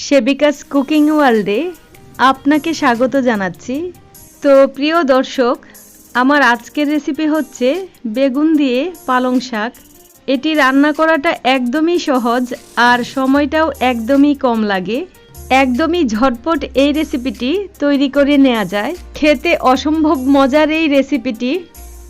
সেবিকাস cooking ওয়ার্ল্ডে আপনাকে স্বাগত জানাচ্ছি। তো প্রিয় দর্শক, আমার আজকের রেসিপি হচ্ছে বেগুন দিয়ে পালং শাক। এটি রান্না করাটা একদমই সহজ আর সময়টাও একদমই কম লাগে। একদমই ঝটপট এই রেসিপিটি তৈরি করে নেওয়া যায়। খেতে অসম্ভব মজার এই রেসিপিটি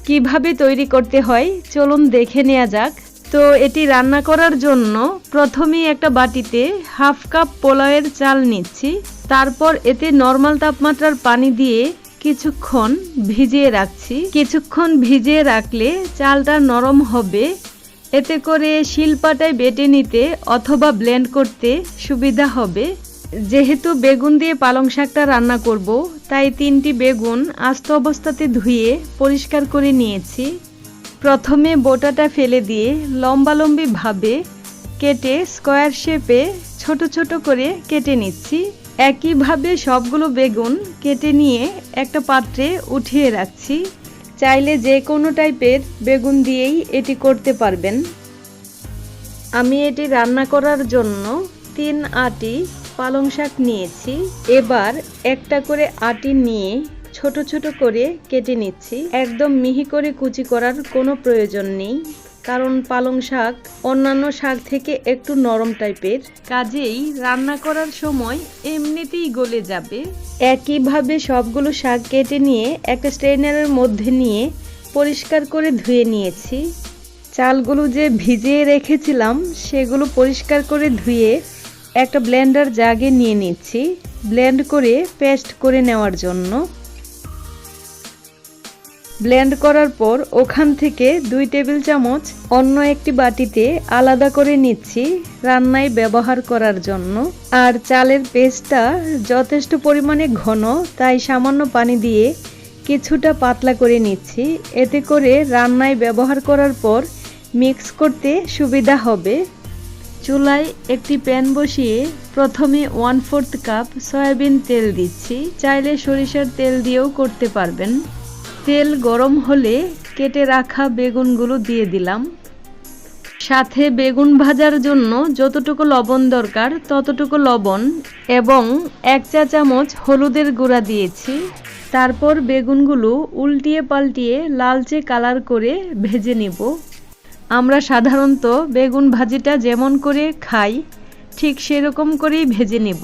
কিভাবে তৈরি করতে হয় চলুন দেখে নেওয়া যাক। তো এটি রান্না করার জন্য প্রথমেই একটা বাটিতে হাফ কাপ পোলাওয়ের চাল নিচ্ছি। তারপর এতে নর্মাল তাপমাত্রার পানি দিয়ে কিছুক্ষণ ভিজিয়ে রাখছি। কিছুক্ষণ ভিজিয়ে রাখলে চালটা নরম হবে, এতে করে শিলপাটায় বেটে নিতে অথবা ব্লেন্ড করতে সুবিধা হবে। যেহেতু বেগুন দিয়ে পালং শাকটা রান্না করব, তাই 3টি বেগুন আস্ত অবস্থাতে ধুয়ে পরিষ্কার করে নিয়েছি। প্রথমে বোটাটা ফেলে দিয়ে লম্বালম্বিভাবে কেটে স্কোয়ার শেপে ছোট ছোট করে কেটে নিচ্ছি। একইভাবে সবগুলো বেগুন কেটে নিয়ে একটা পাত্রে উঠিয়ে রাখছি। চাইলে যে কোনো টাইপের বেগুন দিয়েই এটি করতে পারবেন। আমি এটি রান্না করার জন্য 3 আটি পালং শাক নিয়েছি। এবার একটা করে আটি নিয়ে ছোট ছোট করে কেটে নিচ্ছি। একদম মিহি করে কুচি করার কোনো প্রয়োজন নেই, কারণ পালং শাক অন্যান্য শাক থেকে একটু নরম টাইপের, কাজেই রান্না করার সময় এমনিতেই গলে যাবে। একইভাবে সবগুলো শাক কেটে নিয়ে একটা স্ট্রেনারের মধ্যে নিয়ে পরিষ্কার করে ধুয়ে নিয়েছি। চালগুলো যে ভিজিয়ে রেখেছিলাম সেগুলো পরিষ্কার করে ধুয়ে একটা ব্লেন্ডার জাগে নিয়ে নিচ্ছি, ব্লেন্ড করে পেস্ট করে নেওয়ার জন্য। ব্লেন্ড করার পর ওখান থেকে 2 টেবিল চামচ অন্য একটি বাটিতে আলাদা করে নিচ্ছি রান্নায় ব্যবহার করার জন্য। আর চালের পেস্টটা যথেষ্ট পরিমাণে ঘন, তাই সামান্য পানি দিয়ে কিছুটা পাতলা করে নিচ্ছি। এতে করে রান্নায় ব্যবহার করার পর মিক্স করতে সুবিধা হবে। চুলায় একটি প্যান বসিয়ে প্রথমে 1/4 কাপ সয়াবিন তেল দিচ্ছি। চাইলে সরিষার তেল দিয়েও করতে পারবেন। তেল গরম হলে কেটে রাখা বেগুনগুলো দিয়ে দিলাম। সাথে বেগুন ভাজার জন্য যতটুকু লবণ দরকার ততটুকু লবণ এবং 1 চা চামচ হলুদের গুঁড়া দিয়েছি। তারপর বেগুনগুলো উল্টিয়ে পাল্টিয়ে লালচে কালার করে ভেজে নেব। আমরা সাধারণত বেগুন ভাজিটা যেমন করে খাই ঠিক সেরকম করেই ভেজে নেব।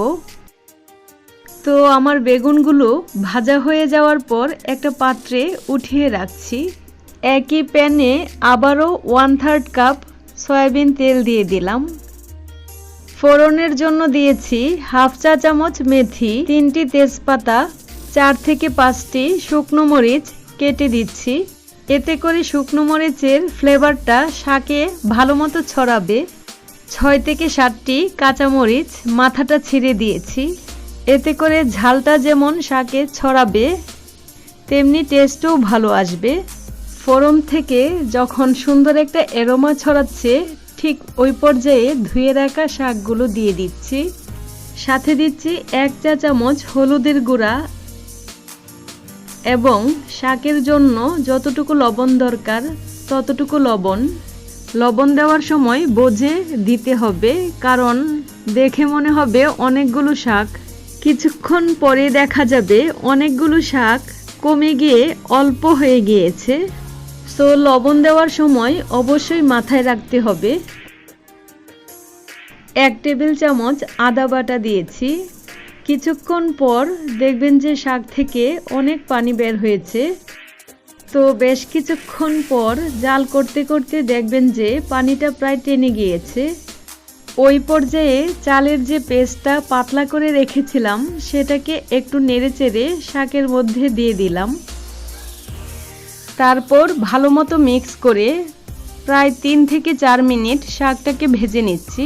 তো আমার বেগুনগুলো ভাজা হয়ে যাওয়ার পর একটা পাত্রে উঠিয়ে রাখছি। একই প্যানে আবারও 1/3 কাপ সয়াবিন তেল দিয়ে দিলাম। ফোড়নের জন্য দিয়েছি হাফ চা চামচ মেথি, 3টি তেজপাতা, 4 থেকে 5টি শুকনো মরিচ কেটে দিচ্ছি। এতে করে শুকনো মরিচের ফ্লেভারটা শাকে ভালো মতো ছড়াবে। 6 থেকে 7টি কাঁচামরিচ মাথাটা ছিঁড়ে দিয়েছি। এতে করে ঝালটা যেমন শাকে ছড়াবে তেমনি টেস্টও ভালো আসবে। ফোড়ন থেকে যখন সুন্দর একটা অ্যারোমা ছড়াচ্ছে, ঠিক ওই পর্যায়ে ধুয়ে রাখা শাকগুলো দিয়ে দিচ্ছি। সাথে দিচ্ছি 1 চা চামচ হলুদের গুঁড়া এবং শাকের জন্য যতটুকু লবণ দরকার ততটুকু লবণ। লবণ দেওয়ার সময় বুঝে দিতে হবে, কারণ দেখে মনে হবে অনেকগুলো শাক, কিছুক্ষণ পরে দেখা যাবে অনেকগুলো শাক কমে গিয়ে অল্প হয়ে গিয়েছে। তো লবণ দেওয়ার সময় অবশ্যই মাথায় রাখতে হবে। 1 টেবিল চামচ আদা বাটা দিয়েছি। কিছুক্ষণ পর দেখবেন যে শাক থেকে অনেক পানি বের হয়েছে। তো বেশ কিছুক্ষণ পর জাল করতে করতে দেখবেন যে পানিটা প্রায় টেনে গিয়েছে। ওই পর্যায়ে চালের যে পেস্টটা পাতলা করে রেখেছিলাম সেটাকে একটু নেড়েচেড়ে শাকের মধ্যে দিয়ে দিলাম। তারপর ভালো মতো মিক্স করে প্রায় 3 থেকে 4 মিনিট শাকটাকে ভেজে নিচ্ছি।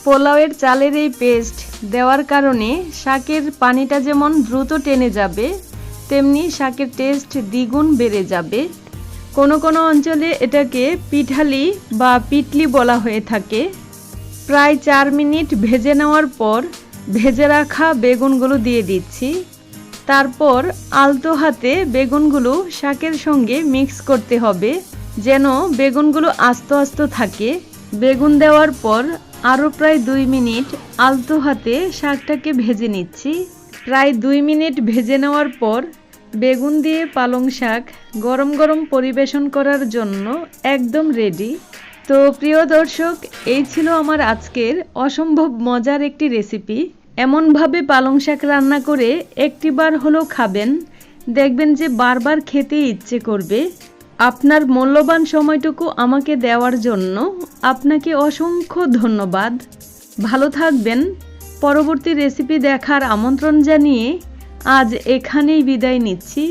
পোলাওয়ের চালের এই পেস্ট দেওয়ার কারণে শাকের পানিটা যেমন দ্রুত টেনে যাবে, তেমনি শাকের টেস্ট দ্বিগুণ বেড়ে যাবে। কোনো কোনো অঞ্চলে এটাকে পিঠালি বা পিটলি বলা হয়ে থাকে। প্রায় 4 মিনিট ভেজে নেওয়ার পর ভেজে রাখা বেগুনগুলো দিয়ে দিচ্ছি। তারপর আলতো হাতে বেগুনগুলো শাকের সঙ্গে মিক্স করতে হবে, যেন বেগুনগুলো আস্ত আস্ত থাকে। বেগুন দেওয়ার পর আরও প্রায় 2 মিনিট আলতো হাতে শাকটাকে ভেজে নিচ্ছি। প্রায় 2 মিনিট ভেজে নেওয়ার পর বেগুন দিয়ে পালং শাক গরম গরম পরিবেশন করার জন্য একদম রেডি। তো প্রিয় দর্শক, এই ছিল আমার আজকের অসম্ভব মজার একটি রেসিপি। এমনভাবে পালং শাক রান্না করে একটিবার হলেও খাবেন, দেখবেন যে বারবার খেতে ইচ্ছে করবে। আপনার মূল্যবান সময়টুকু আমাকে দেওয়ার জন্য আপনাকে অসংখ্য ধন্যবাদ। ভালো থাকবেন। পরবর্তী রেসিপি দেখার আমন্ত্রণ জানিয়ে আজ এখানেই বিদায় নিচ্ছি।